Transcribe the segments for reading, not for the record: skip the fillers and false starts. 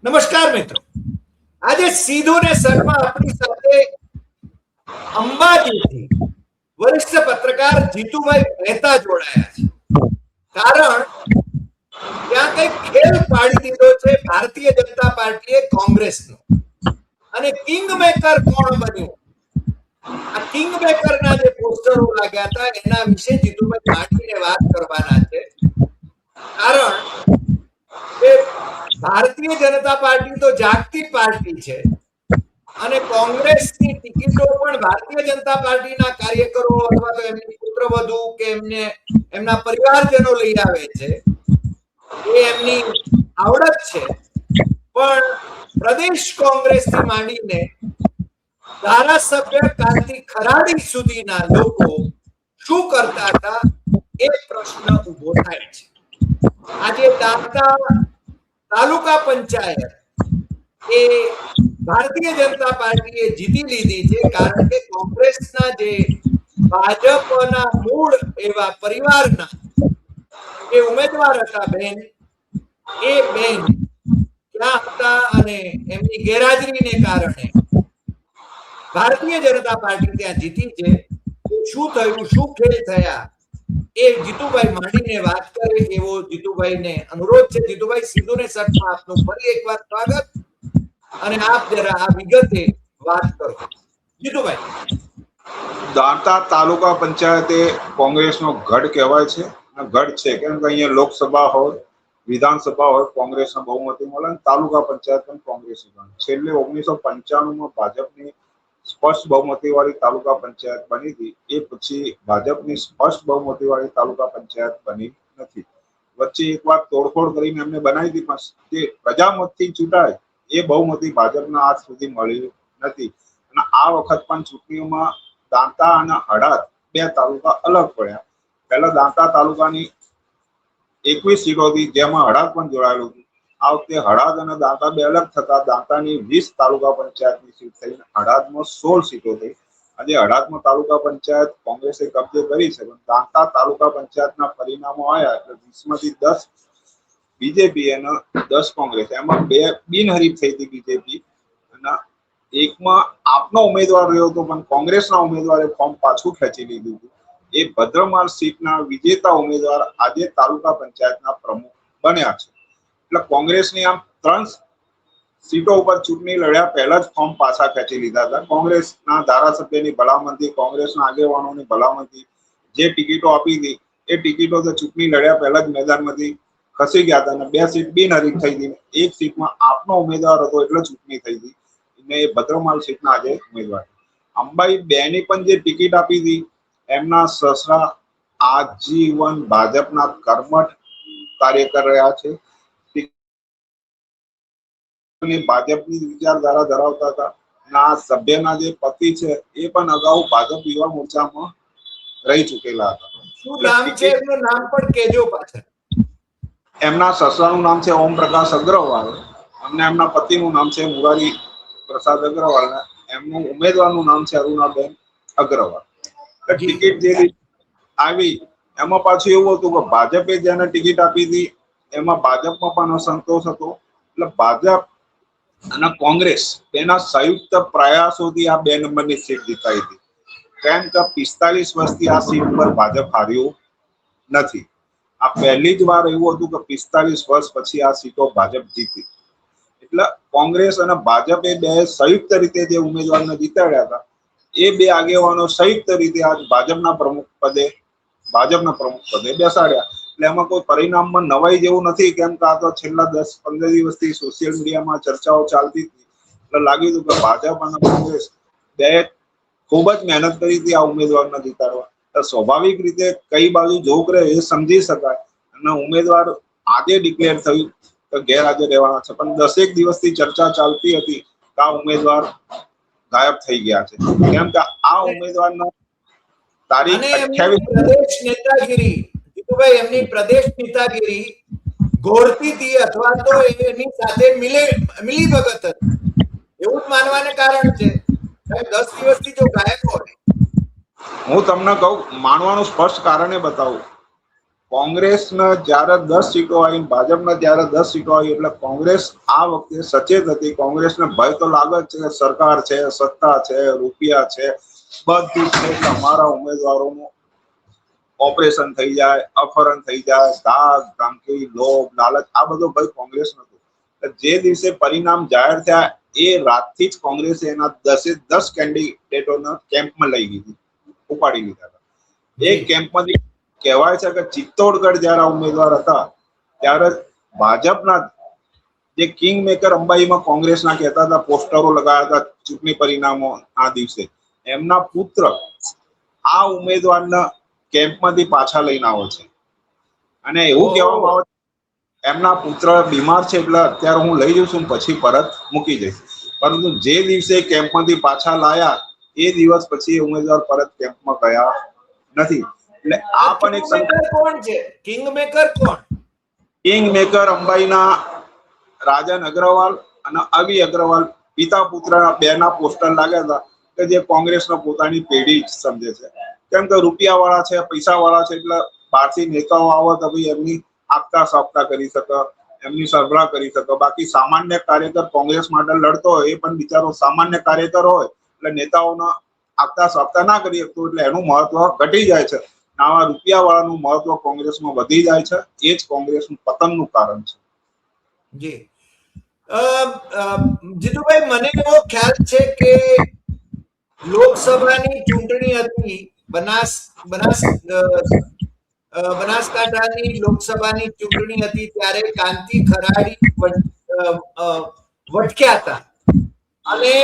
નમસ્કાર મિત્રો, આજે સીધો ને સરમાં આપણી સાથે અંબાજીથી વરિષ્ઠ પત્રકાર જીતુભાઈ મહેતા જોડાયા છે. કારણ ત્યાં કઈક ખેલ પાડી દીધો છે ભારતીય જનતા પાર્ટીએ કોંગ્રેસનો. અને કિંગ મેકર કોણ બન્યું, આ કિંગ મેકરના જે પોસ્ટરો લાગ્યા હતા એના વિશે જીતુભાઈ માંડીને વાત કરવાના છે. કારણ કે ભારતીય જનતા પાર્ટી તો જાગતી પાર્ટી છે અને કોંગ્રેસની ટિકિટો પણ ભારતીય જનતા પાર્ટીના કાર્યકરો અથવા તો એમની પુત્રવધુ કે એમના પરિવારજનો લઈ આવે છે. એ એમની આવડત છે, પણ પ્રદેશ કોંગ્રેસથી માંડીને ધારાસભ્ય કાર્તિક ખરાડી સુધીના લોકો શું કરતા હતા એ પ્રશ્ન ઉભો થાય છે. આજે દાંતા તાલુકા પંચાયત એ ભારતીય જનતા પાર્ટીએ જીતી લીધી છે, કારણ કે કોંગ્રેસના જે ભાજપના મૂળ એવા પરિવારના જે ઉમેદવાર હતા બેન, એ બેન ક્યાં હતા અને એમની ગેરહાજરીને કારણે ભારતીય જનતા પાર્ટી ત્યાં જીતી છે. શું થયું, શું ખેલ થયા, એ જીતુભાઈ માંડીને વાત કરે એવો જીતુભાઈને અનુરોધ છે. જીતુભાઈ, સીધું ને સટમાં આપનું ફરી એકવાર સ્વાગત, અને આપ જરા આ વિગતે વાત કરો. જીતુભાઈ, દાંતા તાલુકા પંચાયતે કોંગ્રેસનો ગઢ કહેવાય છે. ગઢ છે કેમ કે અહીંયા લોકસભા હોય, વિધાનસભા હોય, કોંગ્રેસના બહુમતી મળે, તાલુકા પંચાયત પણ કોંગ્રેસ. છેલ્લે 1995માં ભાજપની સ્પષ્ટ બહુમતી વાળી તાલુકા પંચાયત બની હતી. એ પછી ભાજપની સ્પષ્ટ બહુમતી વાળી તાલુકા પંચાયત બની નથી. વચ્ચે એકવાર તોડફોડ કરીને એમને બનાવી હતી, પણ જે પ્રજામતથી ચૂંટાય એ બહુમતી ભાજપના આજ સુધી મળી નથી. અને આ વખત પણ ચૂંટણીઓમાં દાંતા અને હળાદ બે તાલુકા અલગ પડ્યા. પહેલા દાંતા તાલુકાની 21 સીટો હતી, જેમાં હળાદ પણ જોડાયેલું હતું. આ વખતે હળાદ અને દાંતા બે અલગ થતા દાંતાની 20 તાલુકા પંચાયતની સીટ થઈ, હળાદમાં 16 સીટો થઈ. આજે હળાદમાં તાલુકા પંચાયત કોંગ્રેસે કબજે કરી છે, પણ દાંતા તાલુકા પંચાયતના પરિણામો આવ્યા એટલે 20માંથી 10 બીજેપી અને 10 કોંગ્રેસ. એમાં બે બિનહરીફ થઈ હતી બીજેપી, અને એકમાં આપનો ઉમેદવાર રહ્યો હતો, પણ કોંગ્રેસના ઉમેદવારે ફોર્મ પાછું ખેંચી લીધું હતું. એ ભદ્રમાળ સીટના વિજેતા ઉમેદવાર આજે તાલુકા પંચાયતના પ્રમુખ બન્યા છે. એટલે કોંગ્રેસની આમ 3 સીટો ઉપર ચૂંટણી લડ્યા પહેલા જ ફોર્મ પાછા ખેંચી લીધા હતા. કોંગ્રેસના ધારાસભ્યની ભલામણથી, કોંગ્રેસના આગેવાનોની ભલામણથી જે ટિકિટો આપી હતી એ ટિકિટો તો ચૂંટણી લડ્યા પહેલા જ મેદાનમાંથી ખસી ગયા હતા, અને 2 સીટ બિનહરીફ થઈ હતી. એક સીટમાં આપનો ઉમેદવાર હતો એટલે ચૂંટણી થઈ હતી. એ ભદ્રમાળ સીટના આજે ઉમેદવાર. અંબાઈ બેની પણ જે ટિકિટ આપી હતી, એમના સસરા આજીવન ભાજપના કર્મઠ કાર્યકર રહ્યા છે. ભાજપની વિચારધારા ધરાવતા હતા. આ સભ્યના જે પતિ છે એ પણ અગાઉ ભાજપ યુવા મોરચામાં રહી ચૂકેલા હતા. શું નામ છે એમનું? નામ પણ કહેજો પાછળ. એમના સસરાનું નામ છે ઓમ પ્રકાશ અગ્રવાલ, અને એમના પતિનું નામ છે મુરારી પ્રસાદ અગ્રવાલ. એમનું ઉમેદવારનું નામ છે અરુણાબેન અગ્રવાલ. ટિકિટ જે આવી એમાં પાછું એવું હતું કે ભાજપે જેને ટિકિટ આપી હતી એમાં ભાજપમાં પણ અસંતોષ હતો. એટલે ભાજપ અને કોંગ્રેસ તેના સંયુક્ત પ્રયાસોથી આ 2 નંબરની સીટ જીતાઈ હતી. કેમ કે 45 વર્ષથી આ સીટ પર ભાજપ હાર્યું નથી. આ પહેલી જ વાર એવું હતું કે 45 વર્ષ પછી આ સીટો ભાજપ જીતી. એટલે કોંગ્રેસ અને ભાજપે બે સંયુક્ત રીતે જે ઉમેદવારને જીતાડ્યા હતા, એ 2 આગેવાનો સંયુક્ત રીતે આજ ભાજપના પ્રમુખ પદે બેસાડ્યા. એટલે એમાં કોઈ પરિણામમાં નવાઈ જેવું નથી, કેમ કે આ તો છેલ્લા 10-15 દિવસથી સોશિયલ મીડિયામાં ચર્ચાઓ ચાલતી હતી. એટલે લાગ્યું હતું કે ભાજપ અને કોંગ્રેસ બે ખૂબ જ મહેનત કરી હતી આ ઉમેદવારને જીતાડવા. સ્વાભાવિક રીતે કઈ બાજુ જોગ રહે એ સમજી શકાય. અને ઉમેદવાર આજે ડિક્લેર થયું કે ગેરહાજર રહેવાના છે, પણ 10 દિવસથી ચર્ચા ચાલતી હતી કે આ ઉમેદવાર ગાયબ થઈ ગયા છે. કેમ કે આ ઉમેદવારનો તારીખ 28 પ્રદેશ નેતાગીરી, જીતુભાઈ, એમની પ્રદેશ નેતાગીરી ઘોરતી હતી અથવા તો એની સાથે મિલીભગત હતી એવું જ માનવાને કારણ છે. 10 દિવસથી જો ગાયબ હોય, હું તમને કહું, માનવાનું સ્પષ્ટ કારણે બતાવું. કોંગ્રેસના જ્યારે 10 સીટો આવી, ભાજપના જ્યારે 10 સીટો આવી, એટલે કોંગ્રેસ આ વખતે સચેત હતી. કોંગ્રેસને ભય તો લાગે જ છે કે સરકાર છે, સત્તા છે, રૂપિયા છે, બધું છે, એટલે અમારા ઉમેદવારોનું ઓપરેશન થઈ જાય, અપહરણ થઈ જાય, ધાક ધમકી, લોભ લાલચ, આ બધો ભય કોંગ્રેસ નતો. જે દિવસે પરિણામ જાહેર થયા એ રાતથી જ કોંગ્રેસે એના 10 કેન્ડિડેટોના કેમ્પમાં લઈ લીધી, ઉપાડી લીધા હતા. એ કેમ્પમાંથી કહેવાય છે કે ચિત્તોડગઢ જયારે ઉમેદવાર હતા ત્યારે ભાજપના જે કિંગ મેકર અંબાઈમાં કોંગ્રેસના કહેતા હતા, પોસ્ટરો લગાવ્યા હતા ચૂંટણી પરિણામો આ દિવસે, એમના પુત્ર આ ઉમેદવારના કેમ્પમાંથી પાછા લઈને આવે છે અને એવું કહેવામાં આવે એમના પુત્ર બીમાર છે એટલે અત્યારે હું લઈ જઉં છું પછી પરત મૂકી જઈશ. પરંતુ જે દિવસે કેમ્પમાંથી પાછા લાયા એ દિવસ પછી ઉમેદવાર પરત કેમ્પમાં ગયા નથી. એટલે આ પણ એક કોણ છે કિંગ મેકર? કોણ કિંગ મેકર? અંબાઈના રાજન અગ્રવાલ અને અવિ અગ્રવાલ, પિતા પુત્રના બેના પોસ્ટર લાગ્યા હતા કે જે કોંગ્રેસનો પોતાની પેઢી જ સમજે છે. કેમ કે રૂપિયા વાળા છે, પૈસા વાળા છે, એટલે બહારથી નેતાઓ આવે તો ભાઈ એમની આપતા સાપતા કરી શકે, એમની સરભરા કરી શકે. બાકી સામાન્ય કાર્યકર કોંગ્રેસ માટે લડતો હોય એ પણ બિચારો સામાન્ય કાર્યકર હોય એટલે નેતાઓના આપતા સાપતા ના કરી શકતો, એટલે એનું મહત્વ ઘટી જાય છે. આવા રૂપિયા વાળાનું મહત્વ કોંગ્રેસમાં વધી જાય છે. એ જ કોંગ્રેસનું પતનનું કારણ છે. જી જીતુભાઈ, મને એવો ખ્યાલ છે કે લોકસભાની ચૂંટણી હતી, બનાસકાંઠાની લોકસભાની ચૂંટણી હતી ત્યારે કાંતિ ખરાડી વટક્યા હતા અને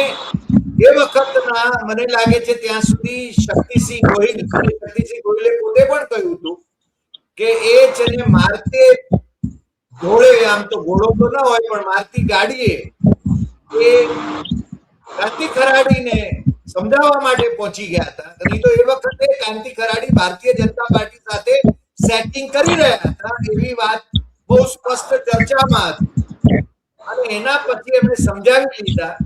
એ વખતના મને લાગે છે ત્યાં સુધી શક્તિસિંહ ગોહિલ, અને શક્તિસિંહ ગોહિલે પોતે પણ કહ્યું હતું કે એ છે ને મારતે ઘોડે, આમ તો ઘોડો તો ના હોય પણ મારતી ગાડીએ એ કાંતિ ખરાડીને સમજાવવા માટે પહોંચી ગયા હતા. નહીં તો એ વખતે કાંતિ ખરાડી ભારતીય જનતા પાર્ટી સાથે સેટિંગ કરી રહ્યા હતા એવી વાત બહુ સ્પષ્ટ ચર્ચામાં હતી અને એના પછી એમણે સમજાવી લીધા.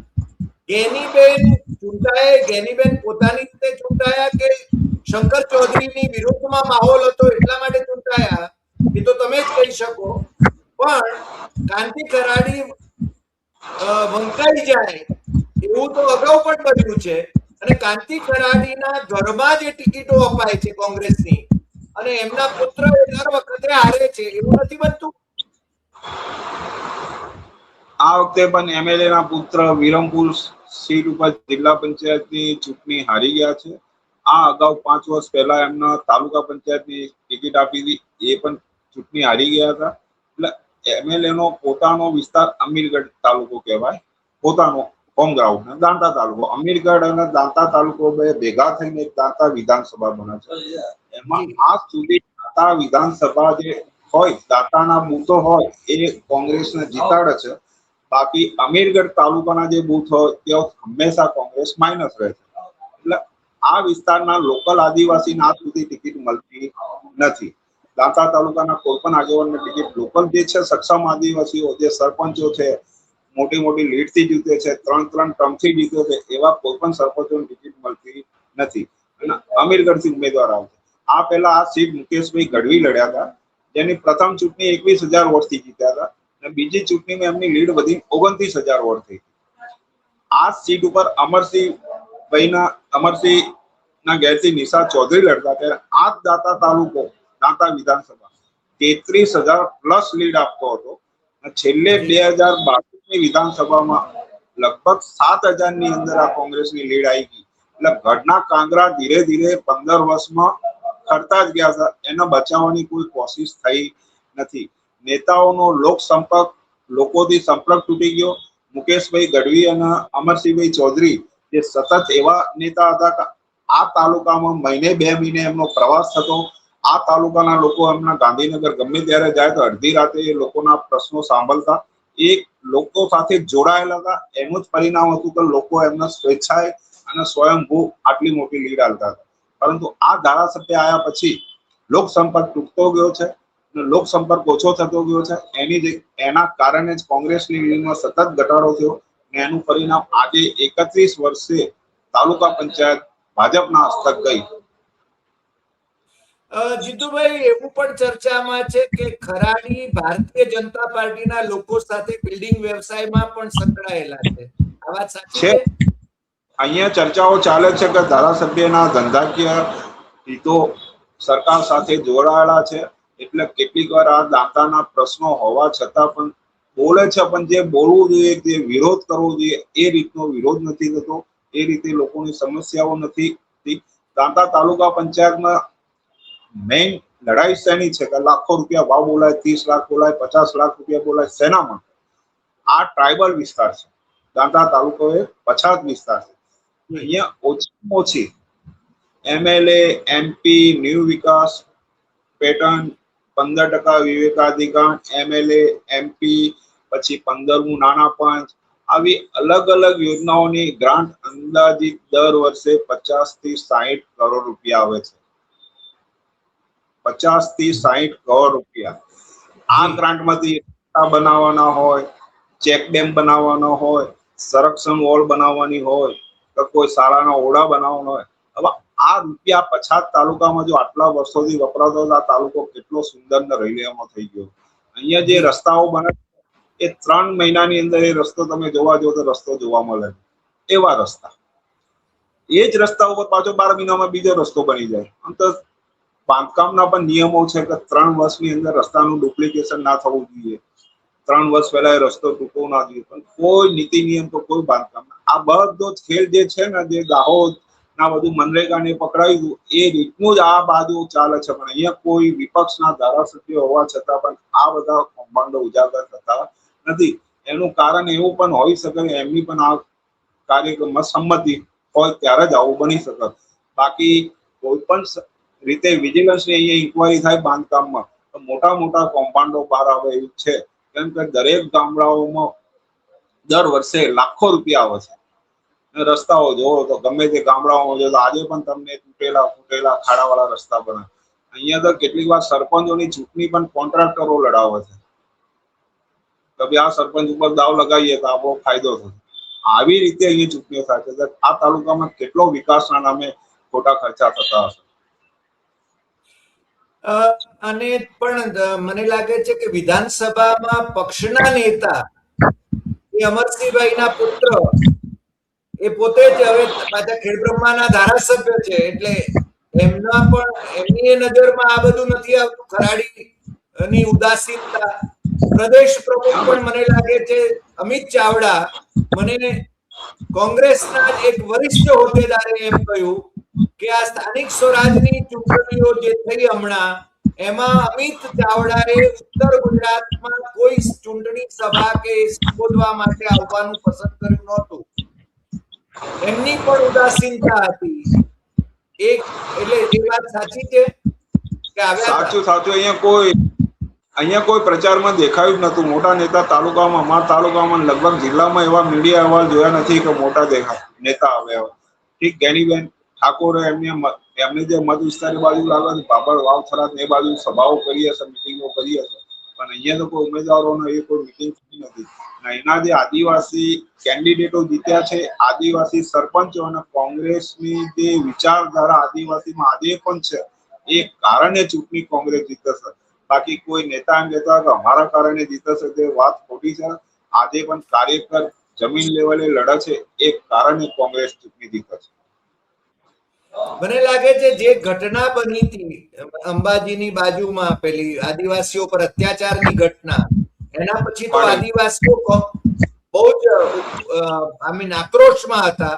ગેનીબેન ચૂંટાયા, ગેનીબેન પોતાની રીતે ચૂંટાયા કે શંકર ચૌધરીની વિરુદ્ધમાં માહોલ હતો એટલા માટે ચૂંટાયા એ તો તમે જ કહી શકો, પણ કાંતિ ખરાડી વંકાઈ જાય એવું તો અગાઉ પણ બન્યું છે અને કાંતિ ખરાડીના ઘરમાં જે ટિકિટો અપાય છે કોંગ્રેસની અને એમના પુત્ર દર વખતે હારે છે, એવું નથી બનતું? આ વખતે પણ એમએલએ ના પુત્ર વિરમપુર સીટ ઉપર જિલ્લા પંચાયતની ચૂંટણી હારી ગયા છે. આ અગાઉ 5 વર્ષ પહેલા એમના તાલુકા પંચાયતની ટિકિટ આપી હતી, એ પણ ચૂંટણી હારી ગયા હતા. એટલે એમએલએ નો પોતાનો વિસ્તાર અમીરગઢ તાલુકો કહેવાય, પોતાનો હોમ ગ્રાઉન્ડ. દાંતા તાલુકો, અમીરગઢ અને દાંતા તાલુકો બે ભેગા થઈને એક દાંતા વિધાનસભા બને છે. એમાં આજ સુધી દાંતા વિધાનસભા જે હોય, દાંતાના બૂથો હોય એ કોંગ્રેસને જીતાડે છે. બાકી અમીરગઢ તાલુકાના જે બૂથ હોય ત્યાં હંમેશા કોંગ્રેસ માઇનસ રહે છે. એટલે આ વિસ્તારના લોકલ આદિવાસીને આજ સુધી ટિકિટ મળતી નથી. દાંતા તાલુકાના કોઈ પણ આગેવાનને ટિકિટ લોકલ જે છે સક્ષમ આદિવાસીઓ જે સરપંચો છે, મોટી મોટી લીડથી જીતે છે, 3 ટર્મથી જીતે છે, એવા કોઈ પણ સરપંચોને ટિકિટ મળતી નથી અને અમીરગઢથી ઉમેદવાર આવે છે. આ પહેલા આ સીટ મુકેશભાઈ ગઢવી લડ્યા હતા, જેની પ્રથમ ચૂંટણી 21,000 વોટથી જીત્યા હતા અને બીજી ચૂંટણીમાં એમની લીડ વધી 29,000 વોટ થઈ. આ સીટ ઉપર અમરસિંહના ઘેરથી નિશા ચૌધરી લડતા ત્યારે આ દાંતા તાલુકો, દાંતા વિધાનસભા 33,000 પ્લસ લીડ આપતો હતો. છેલ્લે 2022ની વિધાનસભામાં લગભગ 7,000 ની અંદર આ કોંગ્રેસની લીડ આવી ગઈ. એટલે ગઢના કાંગરા ધીરે ધીરે 15 વર્ષમાં કરતા જ ગયા હતા, એને બચાવવાની કોઈ કોશિશ થઈ નથી. નેતાઓનો લોક સંપર્ક, લોકોથી સંપર્ક તૂટી ગયો. મુકેશભાઈ ગઢવી અને અમરસિંહભાઈ ચૌધરી જે સતત એવા નેતા હતા કે આ તાલુકામાં મહિને 2 મહિને એમનો પ્રવાસ થતો. આ તાલુકાના લોકો એમના ગાંધીનગર ગમે ત્યારે જાય તો અડધી રાતે એ લોકોના પ્રશ્નો સાંભળતા, એ લોકો સાથે જોડાયેલા હતા. એનું જ પરિણામ હતું કે લોકો એમના સ્વેચ્છાએ અને સ્વયંભૂ આટલી મોટી લીડ આલતા હતા. પરંતુ આ ધારાસભ્ય આવ્યા પછી લોક સંપર્ક તૂટતો ગયો છે, લોક સંપર્ક ઓછો થતો ગયો છે. એના કારણે જ કોંગ્રેસની લીડમાં સતત ઘટાડો થયો અને એનું પરિણામ આજે 31 વર્ષે તાલુકા પંચાયત ભાજપના હસ્તક ગઈ. જીતુભાઈ, એવું પણ ચર્ચામાં છે કે ખરાડી ભારતીય જનતા પાર્ટીના લોકો સાથે બિલ્ડિંગ વ્યવસાયમાં પણ સંકળાયેલા છે. આ વાત સાચી છે. છે? અહીંયા ચર્ચાઓ ચાલે છે કે ધારાસભ્યના ધંધાકીય હિતો સરકાર સાથે જોડાયેલા છે, એટલે કેટલીક વાર આ દાતાના પ્રશ્નો હોવા છતાં પણ બોલે છે, પણ જે બોલવું જોઈએ, જે વિરોધ કરવો જોઈએ એ રીતનો વિરોધ નથી થતો, એ રીતે લોકોની સમસ્યાઓ નથી. દાંતા તાલુકા પંચાયતમાં મેઇન લડાઈ શેની છે કે લાખો રૂપિયા ભાવ બોલાય, 30 લાખ બોલાય, 50 લાખ રૂપિયા બોલાય, શેનામાં? આ ટ્રાઇબલ વિસ્તાર છે. દાંતા તાલુકો એ પછાત વિસ્તાર છે. અહીંયા ઓછામાં ઓછી MLA, MP, ન્યૂ વિકાસ પેટર્ન, 15% વિવેકાધિકાર, MLA, MP, પછી 15મું નાના પંચ, આવી અલગ અલગ યોજનાઓની ગ્રાન્ટ અંદાજિત દર વર્ષે 50 થી 60 કરોડ રૂપિયા આવે છે. 50 થી 60 કરોડ રૂપિયા આ ગ્રાન્ટમાંથી બનાવવાના હોય, ચેક ડેમ બનાવવાનો હોય, સંરક્ષણ વોલ બનાવવાની હોય, તો કોઈ શાળાના ઓરડા બનાવવાનો હોય. હવે આ રૂપિયા પછાત તાલુકામાં જો આટલા વર્ષોથી વપરાતો, આ તાલુકો કેટલો સુંદર ને રહેવાનો થઈ ગયો. અહીંયા જે રસ્તાઓ બને એ 3 મહિનાની અંદર એ રસ્તો તમે જોવા જો તો રસ્તો જોવા મળે, એવા રસ્તા. એ જ રસ્તા ઉપર પાછો 12 મહિનામાં બીજો રસ્તો બની જાય. આમ તો બાંધકામના પણ નિયમો છે કે 3 વર્ષની અંદર રસ્તાનું ડુપ્લિકેશન ના થવું જોઈએ, 3 વર્ષ પહેલા એ રસ્તો તૂટવો ના જોઈએ, પણ કોઈ નીતિ નિયમ તો કોઈ બાંધકામ. આ બધો ખેલ જે છે ને, જે દાહોદ ના બધું મનરેગા ને પકડાયું એ રીતનું જ આ બાજુ ચાલે છે. પણ અહીંયા કોઈ વિપક્ષના ધારાસભ્ય હોવા છતાં પણ આ બધા કૌભાંડો ઉજાગર થતા નથી. એનું કારણ એવું પણ હોઈ શકે, એમની પણ આ કાર્યક્રમમાં સંમતિ હોય ત્યારે જ આવું બની શકે. બાકી કોઈ પણ રીતે વિજિલન્સની અહીંયા ઇન્કવાયરી થાય બાંધકામમાં તો મોટા મોટા કૌભાંડો બહાર આવે એવું છે. કેમ કે દરેક ગામડાઓમાં દર વર્ષે લાખો રૂપિયા આવે છે. રસ્તાઓ જોવો તો ગમે તે ગામડાઓમાં જો તો આજે પણ તમને તૂટેલા ખાડાવાળા રસ્તા બને. અહીંયા તો કેટલીક વાર સરપંચોની ચૂંટણી પણ કોન્ટ્રાક્ટરો લડાવે છે કે ભાઈ આ સરપંચ ઉપર દાવ લગાવીએ તો આપણો ફાયદો થશે. આવી રીતે અહીંયા ચૂંટણીઓ થાય છે. આ તાલુકામાં કેટલો વિકાસના નામે ખોટા ખર્ચા થતા હશે. અને પણ મને લાગે છે કે વિધાનસભામાં પક્ષના નેતા એ અમરસિંહભાઈના પુત્ર એ પોતે જ હવે પાછા ખેડબ્રહ્માના ધારાસભ્ય છે, એટલે એમના પણ એમની નજરમાં આ બધું નથી આવતું. ખરાડીની ઉદાસીનતા. પ્રદેશ પ્રમુખ પણ મને લાગે છે અમિત ચાવડા, મને કોંગ્રેસના એક વરિષ્ઠ હોદ્દેદારે એમ કહ્યું કે આ સ્થાનિક સ્વરાજની ચૂંટણીઓ જે થઈ હમણાં, એમાં અમિત ચાવડાએ ઉત્તર ગુજરાતમાં કોઈ ચૂંટણી સભા કે સંબોધવા માટે આવવાનું પસંદ કર્યું નહોતું. એમની પણ ઉદાસીનતા હતી. એટલે એ વાત સાચી છે કે સાચું અહીંયા કોઈ પ્રચારમાં દેખાયું જ નતું. મોટા નેતા તાલુકામાં, અમારા તાલુકામાં લગભગ જિલ્લામાં એવા મીડિયા અહેવાલ જોયા નથી કે મોટા નેતા આવ્યા. ઠીક, જ્ઞાનીબેન ઠાકોરે એમને જે મત વિસ્તારની બાજુ લાગે બાબર વાવ થરાદ એ બાજુ સભાઓ કરી હશે, મિટિંગો કરી હશે, પણ અહીંયા તો કોઈ ઉમેદવારોનો એ કોઈ મિટિંગ થતી નથી. એના જે આદિવાસી કેન્ડિડેટો જીત્યા છે, આદિવાસી સરપંચો, અને કોંગ્રેસની જે વિચારધારા આદિવાસીમાં આજે પણ છે, એ કારણે ચૂંટણી કોંગ્રેસ જીતશે. બાકી કોઈ નેતા એમ કહેતા કે અમારા કારણે જીતશે, તે વાત ખોટી છે. આજે પણ કાર્યકર જમીન લેવલે લડે છે, એ કારણે કોંગ્રેસ ચૂંટણી જીતે છે. મને લાગે છે જે ઘટના બની હતી અંબાજીની બાજુમાં, પેલી આદિવાસીઓ પર અત્યાચારની ઘટના, એના પછી તો આદિવાસીઓ બહુ જ આક્રોશમાં હતા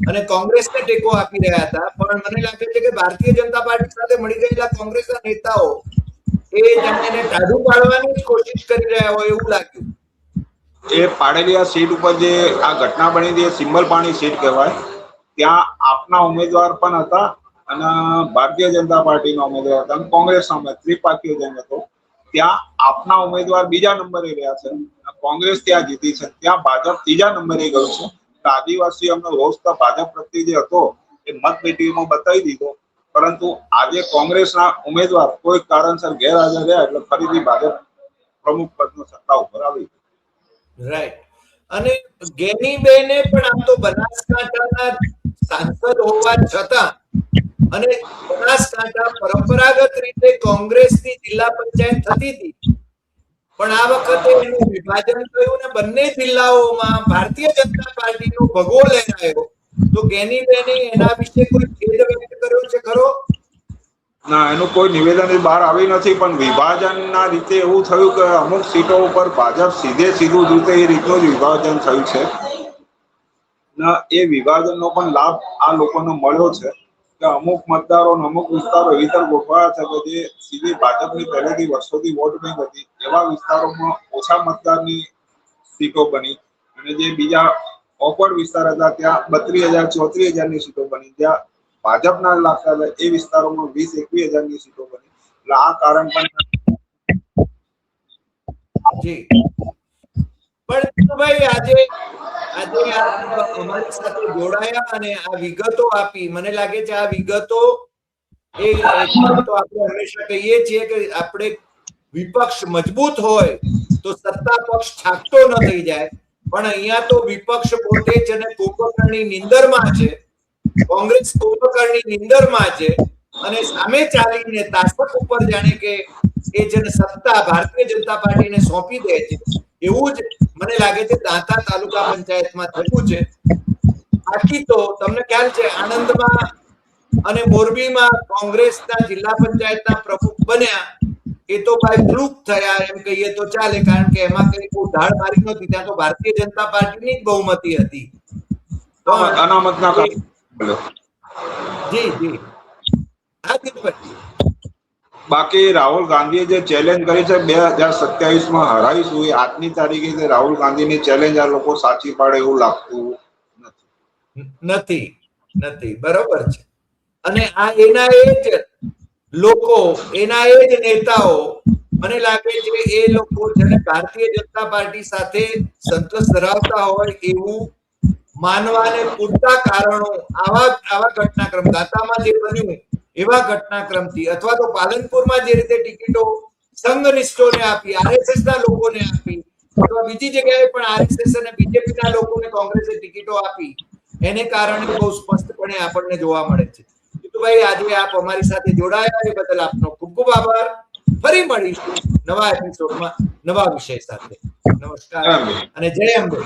અને કોંગ્રેસને ટેકો આપી રહ્યા હતા. પણ મને લાગે છે કે ભારતીય જનતા પાર્ટી સાથે મળી ગયેલા કોંગ્રેસના નેતાઓ એ એને ટાઢું પાડવાની જ કોશિશ કરી રહ્યા હોય એવું લાગ્યું. એ પાડેલી આ સીટ ઉપર જે આ ઘટના બની હતી, એ સિમ્બલ પાણી સીટ કહેવાય. ત્યાં આપના ઉમેદવાર પણ હતા અને ભારતીય જનતા પાર્ટીના ઉમેદવાર હતા અને કોંગ્રેસના ઉમેદવાર, ત્રિપાખીઓ જેમ હતો. ત્યાં આપના ઉમેદવાર બીજા નંબરે રહ્યા છે, કોંગ્રેસ ત્યાં જીતી છે. ત્યાં ભાજપ ત્રીજા નંબરે ગયું છે. આદિવાસીઓનો રોષ તો ભાજપ પ્રત્યે જે હતો એ મતપેટીમાં બતાવી દીધો, પરંતુ આજે કોંગ્રેસના ઉમેદવાર કોઈ કારણસર ગેરહાજર રહ્યા એટલે ફરીથી ભાજપ પ્રમુખ પદનો સત્તા ઉપર આવી. રાઈટ. અને ગેનીબેને પણ આમ તો બનાસકાંઠાના સાંસદ હોવા છતાં અને બનાસકાંઠા પરંપરાગત રીતે કોંગ્રેસની જિલ્લા પંચાયત થતી હતી, પણ આ વખતે એનું વિભાજન થયું ને બંને જિલ્લાઓમાં ભારતીય જનતા પાર્ટીનો ભગવો લહેરાયો. તો ગેનીબેને એના વિશે કોઈ ખેદ વ્યક્ત કર્યો છે ખરો? ના, એનું કોઈ નિવેદન બહાર આવી નથી, પણ વિભાજનના રીતે એવું થયું કે અમુક સીટો ઉપર ભાજપ સીધું રીતે એ રીતનું જ વિભાજન થયું છે. ના, એ વિભાજનનો પણ લાભ આ લોકોને મળ્યો છે કે અમુક મતદારો અમુક વિસ્તારો એવી રીતે ગોઠવાયા છે કે જે સીધી ભાજપની પહેલેથી વર્ષોથી વોટ બેંક હતી એવા વિસ્તારોમાં ઓછા મતદારની સીટો બની, અને જે બીજા ઓકવર્ડ વિસ્તાર હતા ત્યાં 32,000-34,000ની સીટો બની. જ્યાં ભાજપના લાગતા હતા એ વિસ્તારોમાં 20,000-21,000ની સીટો બની. એટલે આ કારણ પણ જી, પણ જીતુભાઈ આજે આપ અમારી સાથે જોડાયા અને આ વિગતો આપી. મને લાગે છે આ વિગતો એ તો આપણે હંમેશા કહીએ છીએ કે આપણે વિપક્ષ મજબૂત હોય તો સત્તા પક્ષ છાકતો ન થઈ જાય, પણ અહીંયા તો વિપક્ષ પોતે જ અને કુંભકર્ણની નિંદરમાં છે, કોંગ્રેસ કુંભકર્ણની નિંદરમાં છે, અને સામે ચાલીને તાસક ઉપર જાણે કે એ જેને સત્તા ભારતીય જનતા પાર્ટીને સોંપી દે છે એવું જ મને લાગે છે દાંતા તાલુકા પંચાયતમાં થયું છે. બાકી તો તમને ખ્યાલ છે આણંદમાં અને મોરબીમાં કોંગ્રેસના જિલ્લા પંચાયતના પ્રમુખ બન્યા એ તો ભાઈ ફ્લુક થયા એમ કહીએ તો ચાલે, કારણ કે એમાં કઈ કોઈ ધાડ મારી નહોતી, ત્યાં તો ભારતીય જનતા પાર્ટીની જ બહુમતી હતી. અનામતના જી જી હા જીતુભાઈ. બાકી રાહુલ ગાંધીએ જે ચેલેન્જ કરી છે 2027માં હરાવીશું, એ આજની તારીખે રાહુલ ગાંધીની ચેલેન્જ આ લોકો સાચી પાડે એવું લાગતું નથી. બરોબર છે. અને આ એના એ જ લોકો, એના એ જ નેતાઓ, મને લાગે છે એ લોકો જેને ભારતીય જનતા પાર્ટી સાથે સંતોષ ધરાવતા હોય એવું માનવાને પૂરતા કારણો આવા ઘટનાક્રમ દાંતામાં જે બન્યું એવા ઘટનાક્રમથી, અથવા તો પાલનપુરમાં જે રીતે ટિકિટો સંઘનિષ્ઠોને આપી, આરએસએસ ના લોકોને આપી, અથવા બીજી જગ્યાએ પણ આરએસએસ અને બીજેપી ના લોકોને કોંગ્રેસે ટિકિટો આપી, એને કારણે બહુ સ્પષ્ટપણે આપણને જોવા મળે છે. જીતુભાઈ, આજે આપ અમારી સાથે જોડાયા એ બદલ આપનો ખૂબ ખૂબ આભાર. ફરી મળીશું નવા એપિસોડમાં નવા વિષય સાથે. નમસ્કાર અને જય અંબે.